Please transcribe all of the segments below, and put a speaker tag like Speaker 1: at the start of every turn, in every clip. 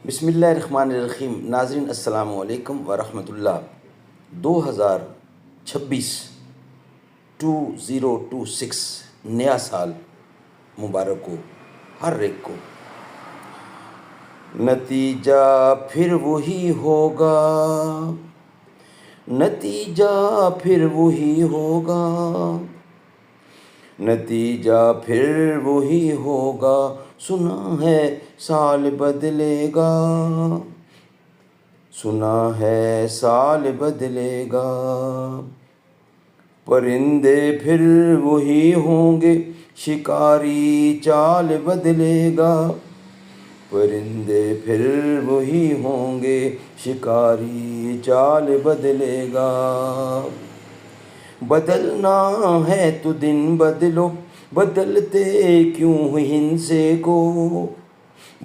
Speaker 1: بسم اللہ الرحمن الرحیم۔ ناظرین السلام علیکم ورحمۃ اللہ۔ 2026 2026 نیا سال مبارک ہو ہر ایک کو۔ نتیجہ پھر وہی ہوگا، نتیجہ پھر وہی ہوگا، نتیجہ پھر وہی ہوگا، سنا ہے سال بدلے گا، سنا ہے سال بدلے گا۔ پرندے پھر وہی ہوں گے، شکاری چال بدلے گا، پرندے پھر وہی ہوں گے، شکاری چال بدلے گا۔ بدلنا ہے تو دن بدلو، بدلتے کیوں ہو ہندسے کو،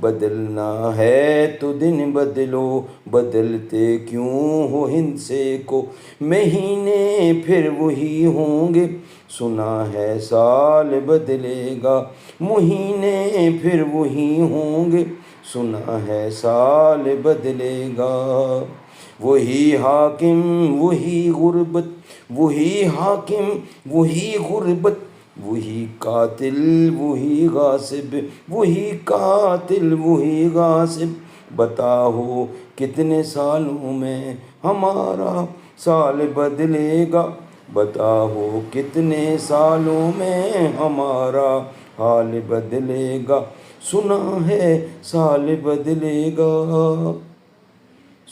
Speaker 1: بدلنا ہے تو دن بدلو، بدلتے کیوں ہو ہندسے کو۔ مہینے پھر وہی ہوں گے، سنا ہے سال بدلے گا، مہینے پھر وہی ہوں گے، سنا ہے سال بدلے گا۔ وہی حاکم وہی غربت، وہی حاکم وہی غربت، وہی قاتل وہی غاصب، وہی قاتل وہی غاصب۔ بتاؤ کتنے سالوں میں ہمارا سال بدلے گا، بتاؤ کتنے سالوں میں ہمارا حال بدلے گا، سنا ہے سال بدلے گا،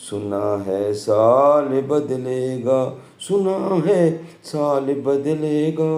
Speaker 1: سنا ہے سال بدلے گا، سنا ہے سال بدلے گا۔